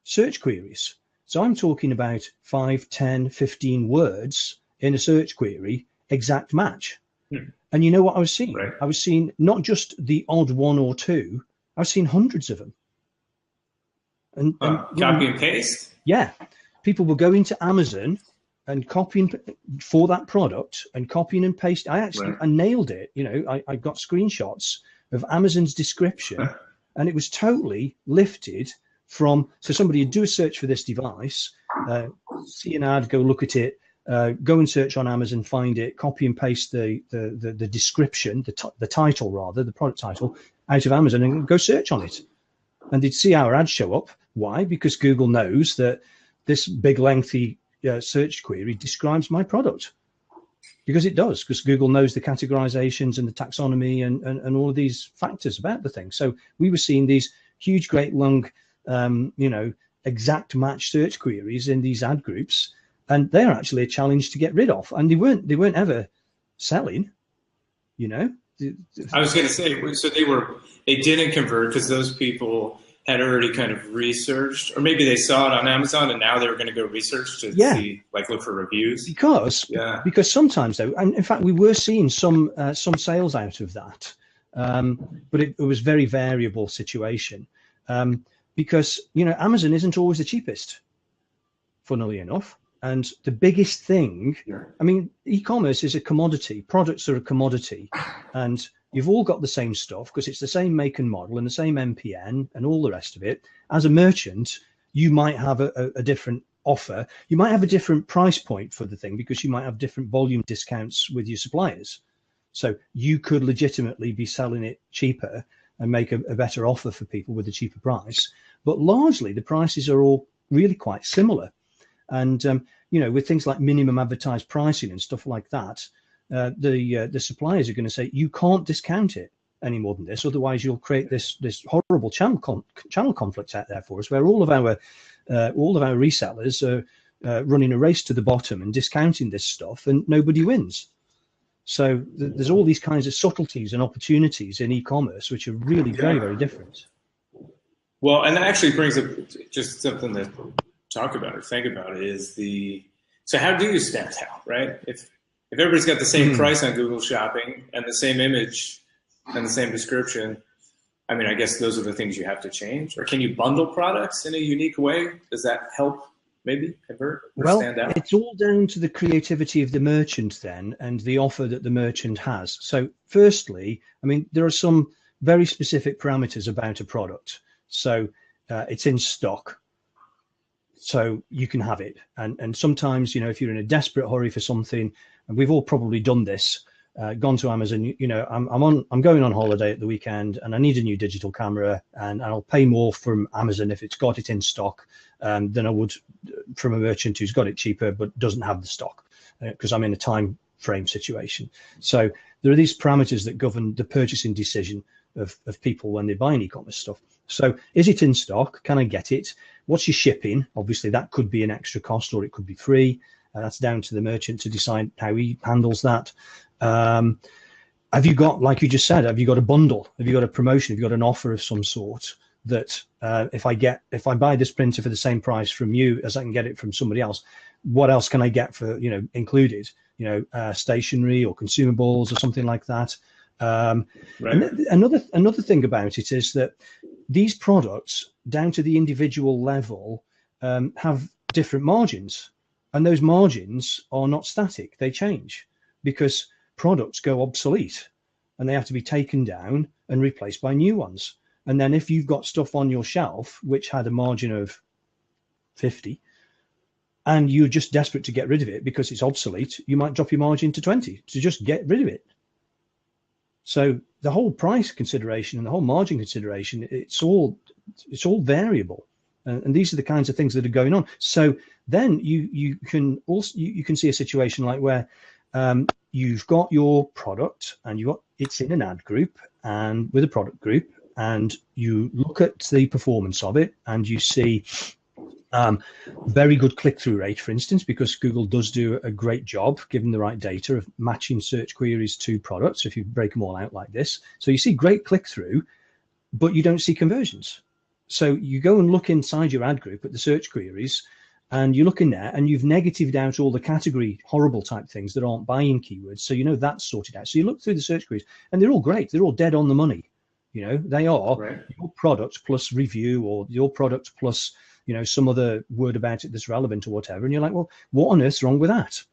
search queries. So I'm talking about 5, 10, 15 words in a search query, exact match. And you know what I was seeing? Right. I was seeing not just the odd one or two, I was seeing hundreds of them. And copy and paste? Yeah. People were going to Amazon and copying for that product and copying and pasting. I nailed it. I got screenshots of Amazon's description, and it was totally lifted from, so somebody would do a search for this device, see an ad, go look at it, go and search on Amazon, find it, copy and paste the description, the title rather, the product title, out of Amazon and go search on it. And they'd see our ad show up. Why? Because Google knows that this big lengthy search query describes my product. Because it does, because Google knows the categorizations and the taxonomy and all of these factors about the thing. So we were seeing these huge, great, long, exact match search queries in these ad groups, and they're actually a challenge to get rid of. And they weren't ever selling, I was going to say, so they didn't convert because those people had already kind of researched, or maybe they saw it on Amazon and now they were going to go research to see, like, look for reviews. Because sometimes, though, and in fact, we were seeing some sales out of that, but it was very variable situation, because Amazon isn't always the cheapest, funnily enough. And the biggest thing, I mean, e-commerce is a commodity. Products are a commodity, and you've all got the same stuff because it's the same make and model and the same MPN and all the rest of it. As a merchant, you might have a different offer. You might have a different price point for the thing because you might have different volume discounts with your suppliers. So you could legitimately be selling it cheaper and make a better offer for people with a cheaper price. But largely, the prices are all really quite similar. And, with things like minimum advertised pricing and stuff like that, the suppliers are going to say, you can't discount it any more than this. Otherwise, you'll create this horrible channel conflict out there for us, where all of our resellers are running a race to the bottom and discounting this stuff, and nobody wins. So there's all these kinds of subtleties and opportunities in e-commerce, which are really very, very different. Well, and that actually brings up just something that talk about or think about is so how do you stand out, right? if everybody's got the same price on Google Shopping and the same image and the same description, I mean, I guess those are the things you have to change. Or can you bundle products in a unique way? Does that help maybe convert or stand out? It's all down to the creativity of the merchant then and the offer that the merchant has. So firstly, I mean, there are some very specific parameters about a product. So it's in stock, so you can have it. And sometimes, you know, if you're in a desperate hurry for something, and we've all probably done this, gone to Amazon, you know, I'm going on holiday at the weekend and I need a new digital camera, and I'll pay more from Amazon if it's got it in stock than I would from a merchant who's got it cheaper but doesn't have the stock, because I'm in a time frame situation. So there are these parameters that govern the purchasing decision of people when they're buying e-commerce stuff. So is it in stock? Can I get it? What's your shipping? Obviously that could be an extra cost or it could be free. That's down to the merchant to decide how he handles that. Have you got, like you just said, have you got a bundle? Have you got a promotion? Have you got an offer of some sort that if I buy this printer for the same price from you as I can get it from somebody else, what else can I get for, you know, included, you know, stationery or consumables or something like that. Right. And another thing about it is that these products down to the individual level have different margins, and those margins are not static. They change because products go obsolete and they have to be taken down and replaced by new ones. And then if you've got stuff on your shelf which had a margin of 50 and you're just desperate to get rid of it because it's obsolete, you might drop your margin to 20 to just get rid of it. So the whole price consideration and the whole margin consideration, it's all variable. And these are the kinds of things that are going on. So then you can see a situation like where you've got your product and it's in an ad group and with a product group, and you look at the performance of it and you see very good click-through rate, for instance, because Google does do a great job, given the right data, of matching search queries to products if you break them all out like this. So you see great click-through, but you don't see conversions. So you go and look inside your ad group at the search queries, and you look in there and you've negatived out all the category horrible type things that aren't buying keywords. So you know that's sorted out. So you look through the search queries and they're all great. They're all dead on the money. You know, they are right. Your product plus review, or your product plus, you know, some other word about it that's relevant or whatever. And you're like, well, what on earth's wrong with that?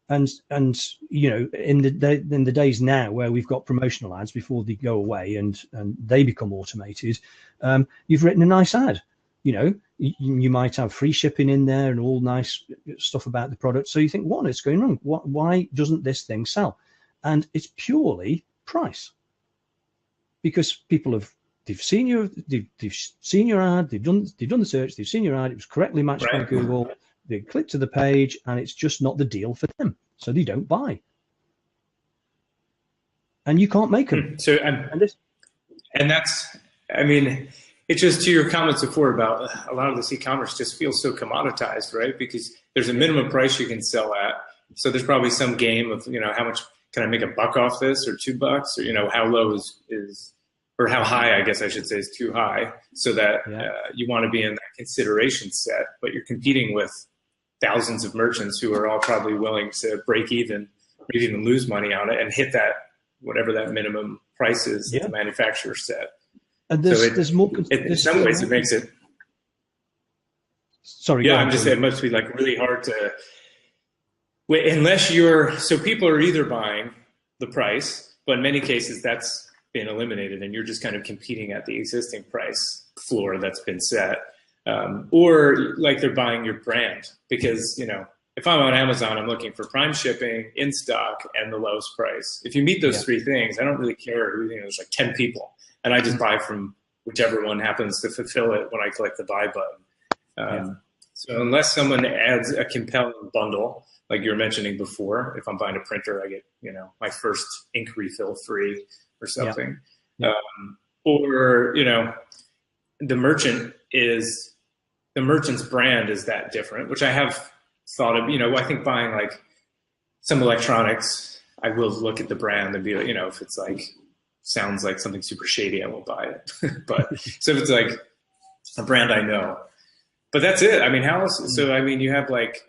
And you know, in the days now where we've got promotional ads before they go away and they become automated, you've written a nice ad. You know, you might have free shipping in there and all nice stuff about the product. So you think, what on earth's going wrong? Why doesn't this thing sell? And it's purely price, because people they've seen your ad, they've done the search, they've seen your ad, it was correctly matched right. by Google, they click to the page, and it's just not the deal for them, so they don't buy. And you can't make them. So and that's, I mean, it's just to your comments before about a lot of this e-commerce just feels so commoditized, right? Because there's a minimum price you can sell at, so there's probably some game of, you know, how much can I make a buck off this, or $2, or, you know, how low is or how high, I guess I should say, is too high, so that you want to be in that consideration set, but you're competing with thousands of merchants who are all probably willing to break even, or even lose money on it, and hit that, whatever that minimum price is that the manufacturer set. And there's more. In some ways, it makes it. Sorry. Yeah, I'm just saying it must be like really hard to. Unless so people are either buying the price, but in many cases that's been eliminated, and you're just kind of competing at the existing price floor that's been set, or like they're buying your brand, because, you know, if I'm on Amazon, I'm looking for prime shipping, in stock, and the lowest price. If you meet those three things, I don't really care who, you know, there's like 10 people, and I just buy from whichever one happens to fulfill it when I click the buy button. So unless someone adds a compelling bundle, like you were mentioning before, if I'm buying a printer, I get, you know, my first ink refill free or something. Or, you know, the merchant's brand is that different, which I have thought of, you know, I think buying like some electronics, I will look at the brand and be like, you know, if it's like, sounds like something super shady, I won't buy it. But so if it's like a brand I know, but that's it. I mean, how else? So, I mean, you have like,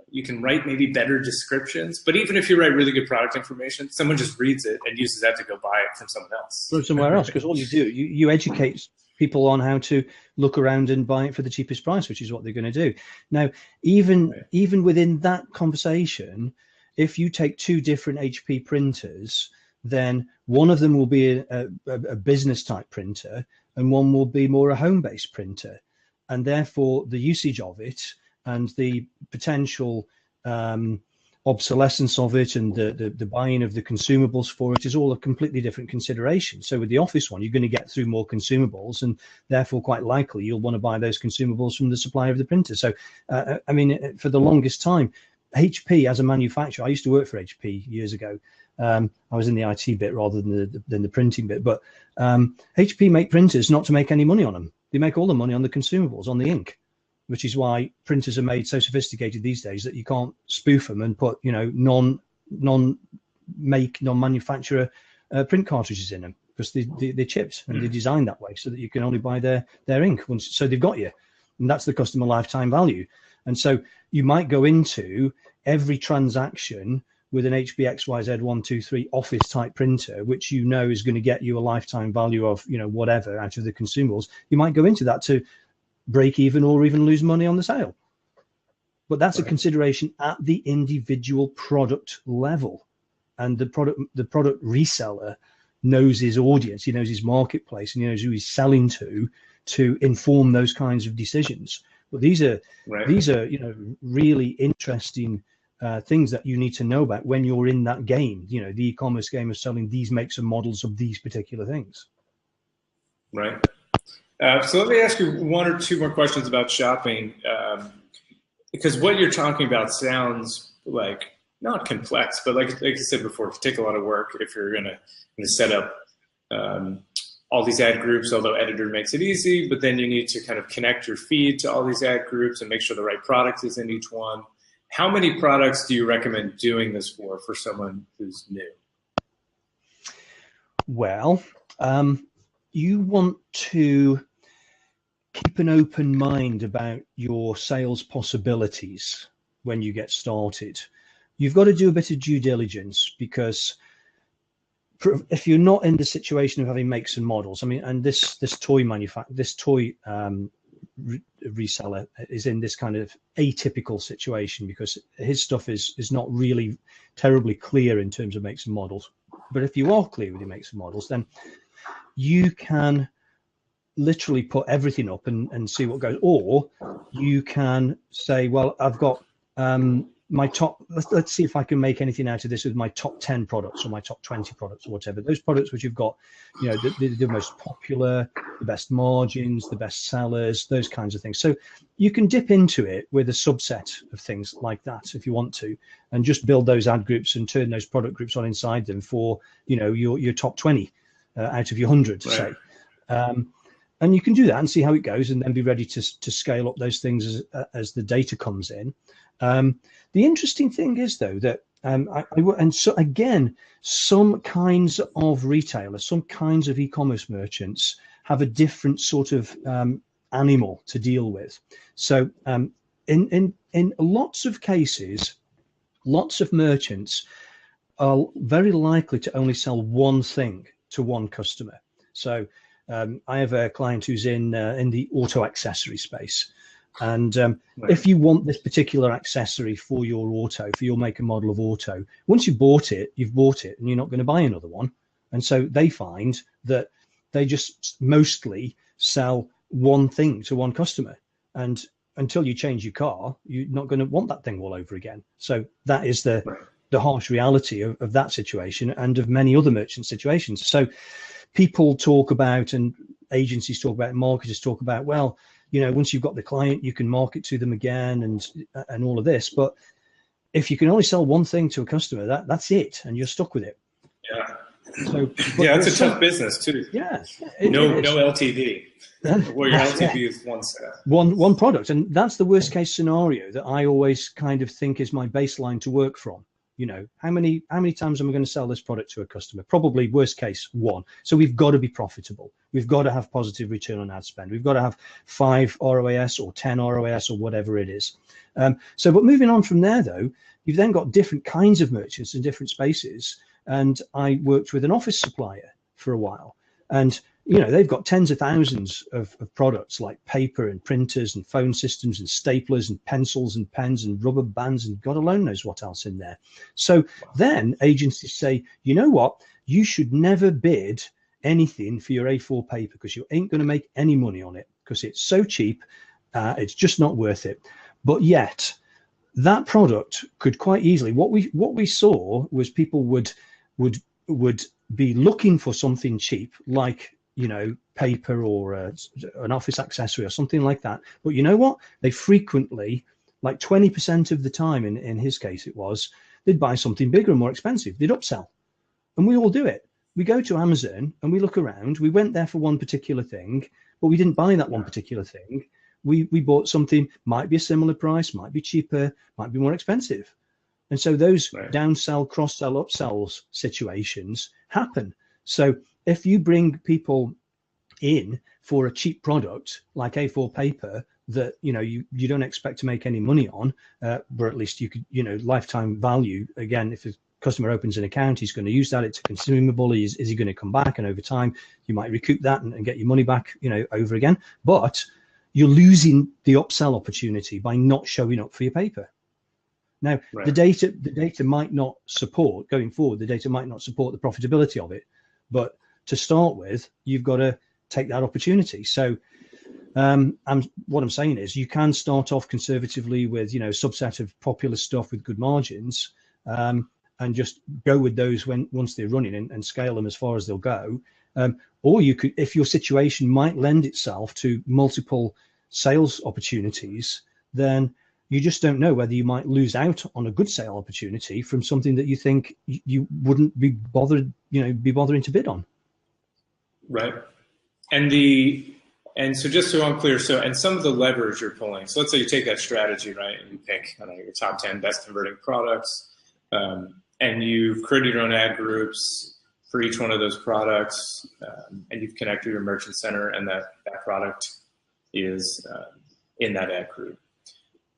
you can write maybe better descriptions, but even if you write really good product information, someone just reads it and uses that to go buy it from someone else. From somewhere else, because all you do, you educate people on how to look around and buy it for the cheapest price, which is what they're going to do. Now, even within that conversation, if you take two different HP printers, then one of them will be a business type printer and one will be more a home-based printer. And therefore the usage of it and the potential obsolescence of it and the buying of the consumables for it is all a completely different consideration. So with the office one, you're going to get through more consumables, and therefore quite likely you'll want to buy those consumables from the supplier of the printer. So, I mean, for the longest time, HP as a manufacturer, I used to work for HP years ago. I was in the IT bit rather than the printing bit, but HP make printers not to make any money on them. They make all the money on the consumables, on the ink, which is why printers are made so sophisticated these days that you can't spoof them and put, you know, non-manufacturer print cartridges in them, because they're chipped and they're designed that way so that you can only buy their ink once. So they've got you, and that's the customer lifetime value. And so you might go into every transaction with an HP XYZ123 office type printer, which you know is going to get you a lifetime value of, you know, whatever out of the consumables. You might go into that to break even or even lose money on the sale. But that's a consideration at the individual product level. And the product reseller knows his audience, he knows his marketplace, and he knows who he's selling to inform those kinds of decisions. But these are, you know, really interesting things that you need to know about when you're in that game, you know, the e-commerce game of selling these makes and models of these particular things. Right. So let me ask you one or two more questions about shopping, because what you're talking about sounds like not complex, but like I said before, it take a lot of work if you're going to set up all these ad groups, although Editor makes it easy, but then you need to kind of connect your feed to all these ad groups and make sure the right product is in each one. How many products do you recommend doing this for someone who's new? Well, you want to keep an open mind about your sales possibilities when you get started. You've got to do a bit of due diligence, because if you're not in the situation of having makes and models, I mean, and this toy reseller is in this kind of atypical situation, because his stuff is not really terribly clear in terms of makes and models. But if you are clear with your makes and models, then you can literally put everything up and see what goes. Or you can say, well, I've got my top, let's see if I can make anything out of this with my top 10 products or my top 20 products or whatever. Those products which you've got, you know, the most popular, the best margins, the best sellers, those kinds of things. So you can dip into it with a subset of things like that if you want to, and just build those ad groups and turn those product groups on inside them for, you know, your top 20 out of your 100, say. And you can do that and see how it goes, and then be ready to scale up those things as the data comes in. The interesting thing is, though, that some kinds of retailers, some kinds of e-commerce merchants have a different sort of animal to deal with. So in lots of cases, lots of merchants are very likely to only sell one thing to one customer. So I have a client who's in the auto accessory space. And if you want this particular accessory for your auto, for your make and model of auto, once you've bought it, and you're not going to buy another one. And so they find that they just mostly sell one thing to one customer. And until you change your car, you're not going to want that thing all over again. So that is the harsh reality of that situation and of many other merchant situations. So people talk about, and agencies talk about, marketers talk about, well, you know, once you've got the client, you can market to them again and all of this. But if you can only sell one thing to a customer, that's it, and you're stuck with it. Yeah. So yeah, it's a tough business too. Yeah. No LTV. Well, your LTV is one set. One product, and that's the worst case scenario that I always kind of think is my baseline to work from. You know, how many times am I going to sell this product to a customer? Probably worst case, one. So we've got to be profitable. We've got to have positive return on ad spend. We've got to have 5 ROAS or 10 ROAS or whatever it is. But moving on from there, though, you've then got different kinds of merchants in different spaces. And I worked with an office supplier for a while, and you know, they've got tens of thousands of products like paper and printers and phone systems and staplers and pencils and pens and rubber bands and God alone knows what else in there. So then agencies say, you know what, you should never bid anything for your A4 paper because you ain't going to make any money on it because it's so cheap, it's just not worth it. But yet that product could quite easily, what we saw was people would be looking for something cheap, like, you know, paper or an office accessory or something like that. But you know what? They frequently, like 20% of the time, in his case it was, they'd buy something bigger and more expensive. They'd upsell. And we all do it. We go to Amazon and we look around. We went there for one particular thing, but we didn't buy that one particular thing. We bought something, might be a similar price, might be cheaper, might be more expensive. And so those downsell, cross-sell, upsells situations happen. So if you bring people in for a cheap product like A4 paper that, you know, you don't expect to make any money on, but at least you could, you know, lifetime value, again, if a customer opens an account, he's going to use that, it's a consumable, is he going to come back? And over time, you might recoup that and get your money back, you know, over again. But you're losing the upsell opportunity by not showing up for your paper. Now, the data might not support, going forward, the data might not support the profitability of it, but to start with, you've got to take that opportunity. So what I'm saying is you can start off conservatively with, you know, subset of popular stuff with good margins, and just go with those once they're running and scale them as far as they'll go. Or you could, if your situation might lend itself to multiple sales opportunities, then you just don't know whether you might lose out on a good sale opportunity from something that you think you wouldn't be bothering to bid on. Right. And so just so I'm clear, and some of the levers you're pulling, so let's say you take that strategy, right, and you pick, I don't know, your top 10 best converting products, and you've created your own ad groups for each one of those products, and you've connected your merchant center, and that product is in that ad group.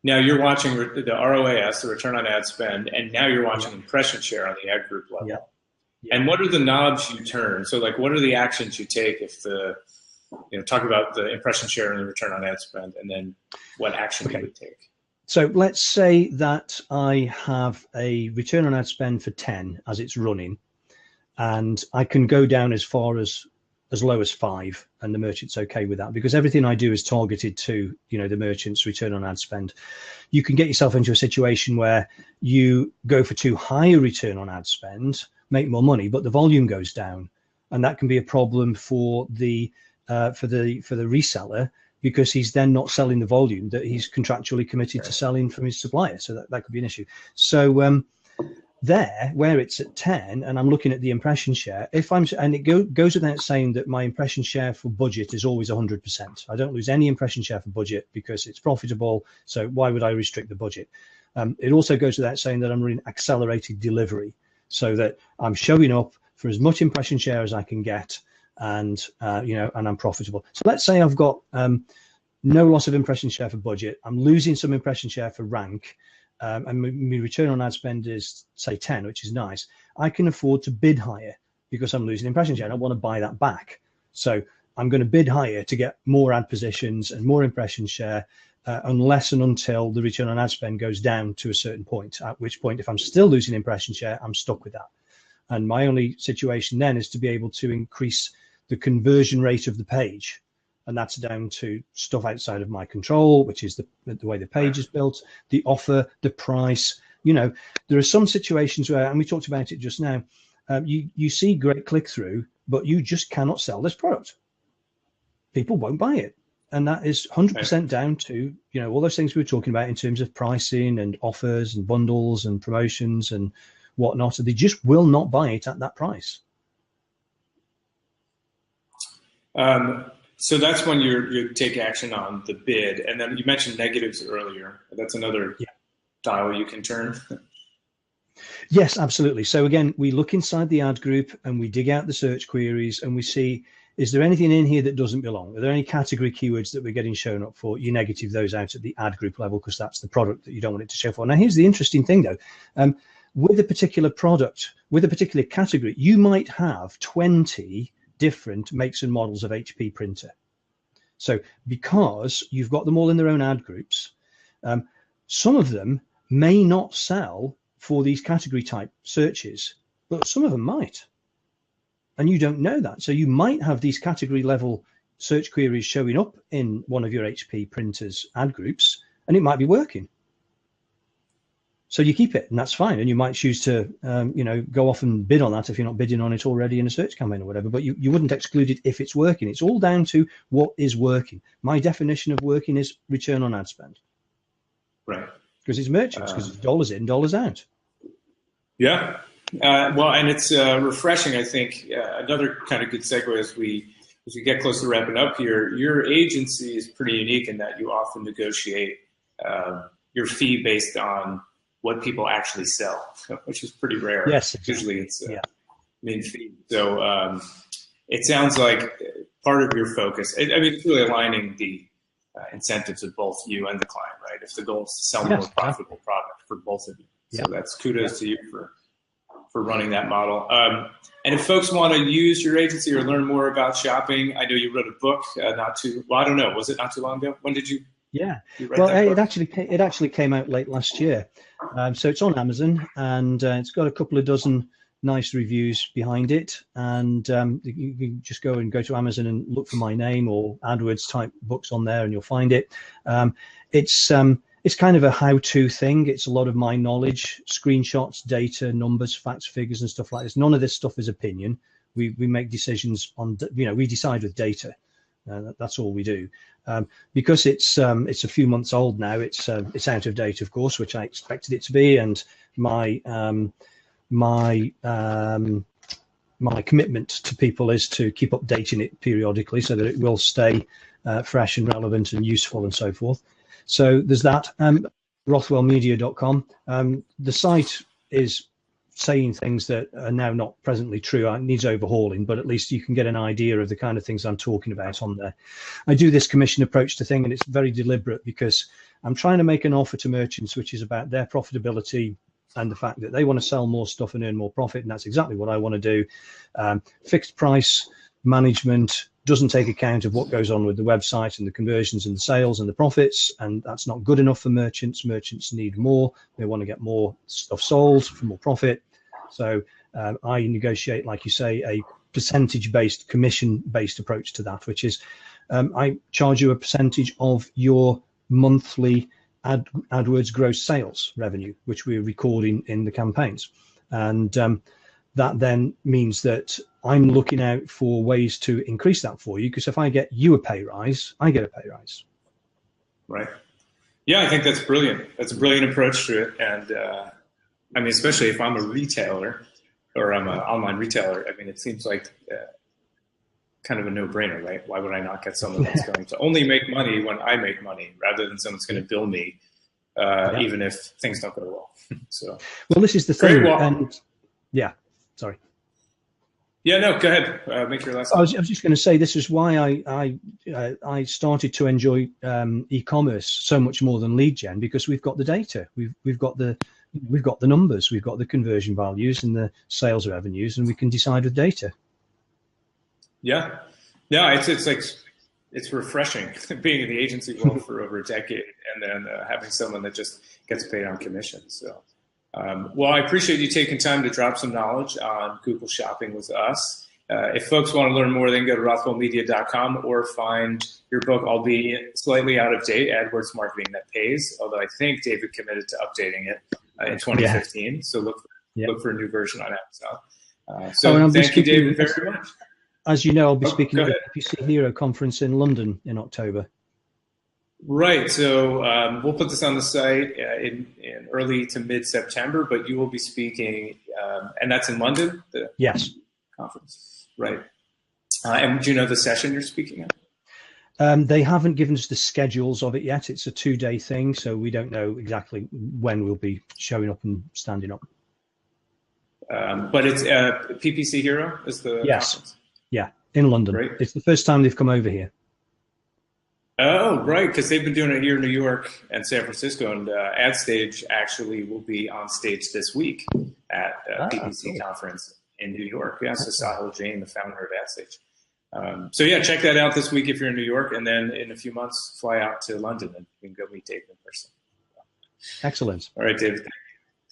Now you're watching the ROAS, the return on ad spend, and now you're watching impression share on the ad group level. Yeah. And what are the knobs you turn? So like, what are the actions you take if talk about the impression share and the return on ad spend, and then what action you would take? So let's say that I have a return on ad spend for 10 as it's running, and I can go down as far as low as 5, and the merchant's okay with that because everything I do is targeted to, you know, the merchant's return on ad spend. You can get yourself into a situation where you go for too high a return on ad spend, make more money, but the volume goes down, and that can be a problem for the reseller because he's then not selling the volume that he's contractually committed to selling from his supplier. So that could be an issue. So there, where it's at 10, and I'm looking at the impression share, and it goes without saying that my impression share for budget is always 100%. I don't lose any impression share for budget because it's profitable. So why would I restrict the budget? It also goes without saying that I'm running accelerated delivery, so that I'm showing up for as much impression share as I can get, and and I'm profitable. So let's say I've got no loss of impression share for budget. I'm losing some impression share for rank, and my return on ad spend is say 10, which is nice. I can afford to bid higher because I'm losing impression share. I want to buy that back, so I'm going to bid higher to get more ad positions and more impression share, unless and until the return on ad spend goes down to a certain point, at which point, if I'm still losing impression share, I'm stuck with that. And my only situation then is to be able to increase the conversion rate of the page. And that's down to stuff outside of my control, which is the way the page is built, the offer, the price. You know, there are some situations where, and we talked about it just now, you see great click-through, but you just cannot sell this product. People won't buy it. And that is 100% down to, you know, all those things we were talking about in terms of pricing and offers and bundles and promotions and whatnot. They just will not buy it at that price. So that's when you take action on the bid. And then you mentioned negatives earlier. That's another dial you can turn. Yes, absolutely. So again, we look inside the ad group and we dig out the search queries and we see, is there anything in here that doesn't belong? Are there any category keywords that we're getting shown up for? You negative those out at the ad group level because that's the product that you don't want it to show for. Now, here's the interesting thing though. With a particular product, with a particular category, you might have 20 different makes and models of HP printer. So because you've got them all in their own ad groups, some of them may not sell for these category type searches, but some of them might. And you don't know that. So you might have these category level search queries showing up in one of your HP printers ad groups, and it might be working. So you keep it, and that's fine. And you might choose to, go off and bid on that if you're not bidding on it already in a search campaign or whatever. But you wouldn't exclude it if it's working. It's all down to what is working. My definition of working is return on ad spend. Right. Because it's merchants, because it's dollars in, dollars out. Yeah. Well, and it's refreshing, I think. Another kind of good segue as we get close to wrapping up here, your agency is pretty unique in that you often negotiate your fee based on what people actually sell, which is pretty rare. Yes, exactly. Usually it's min fee. So it sounds like part of your focus, I mean, it's really aligning the incentives of both you and the client, right? If the goal is to sell a more profitable product for both of you. So that's kudos to you for running that model. And if folks want to use your agency or learn more about shopping, I know you wrote a book I don't know, was it not too long ago? When did you? Yeah, well, it actually came out late last year. So it's on Amazon, and it's got a couple of dozen nice reviews behind it. And you can just go to Amazon and look for my name or AdWords type books on there, and you'll find it. It's kind of a how-to thing. It's a lot of my knowledge, screenshots, data, numbers, facts, figures, and stuff like this. None of this stuff is opinion. We make decisions on, we decide with data. That's all we do. Because it's a few months old now. It's out of date, of course, which I expected it to be. And my commitment to people is to keep updating it periodically so that it will stay fresh and relevant and useful and so forth. So there's that. Rothwellmedia.com. The site is saying things that are now not presently true. It needs overhauling, but at least you can get an idea of the kind of things I'm talking about on there. I do this commission approach to thing, and it's very deliberate because I'm trying to make an offer to merchants which is about their profitability and the fact that they want to sell more stuff and earn more profit, and that's exactly what I want to do. Fixed price management doesn't take account of what goes on with the website and the conversions and the sales and the profits, and that's not good enough for merchants. Merchants need more. They want to get more stuff sold for more profit. So I negotiate, like you say, a percentage-based, commission-based approach to that, which is I charge you a percentage of your monthly AdWords gross sales revenue, which we're recording in the campaigns. And that then means that I'm looking out for ways to increase that for you, because if I get you a pay rise, I get a pay rise. Right. Yeah, I think that's brilliant. That's a brilliant approach to it. And I mean, especially if I'm a retailer or I'm an online retailer, I mean, it seems like kind of a no-brainer, right? Why would I not get someone that's going to only make money when I make money rather than someone's going to bill me even if things don't go well? So, well, this is the thing. And sorry. Yeah, no, go ahead. Make your last. I was just going to say, this is why I started to enjoy e-commerce so much more than lead gen, because we've got the data, we've got the numbers, we've got the conversion values and the sales revenues, and we can decide with data. Yeah, it's refreshing being in the agency world for over a decade, and then having someone that just gets paid on commission. So. Well, I appreciate you taking time to drop some knowledge on Google Shopping with us. If folks want to learn more, they can go to rothwellmedia.com or find your book, albeit slightly out of date, AdWords Marketing That Pays, although I think David committed to updating it in 2015. Yeah. So look for a new version on Amazon. Thank you, David, very much. As you know, I'll be speaking at the PPC Hero Conference in London in October. Right. So we'll put this on the site in early to mid-September, but you will be speaking, and that's in London? Yes. Conference. Right. And do you know the session you're speaking at? They haven't given us the schedules of it yet. It's a 2-day thing, so we don't know exactly when we'll be showing up and standing up. But it's PPC Hero is the conference. Yeah, in London. Great. It's the first time they've come over here. Oh, right, because they've been doing it here in New York and San Francisco, and AdStage actually will be on stage this week at PPC conference in New York. Yeah, so Sahil Jain, the founder of AdStage. So yeah, check that out this week if you're in New York, and then in a few months, fly out to London and you can go meet David in person. Excellent. All right, David, thank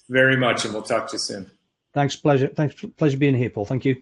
you very much, and we'll talk to you soon. Thanks, pleasure. Thanks, pleasure being here, Paul. Thank you.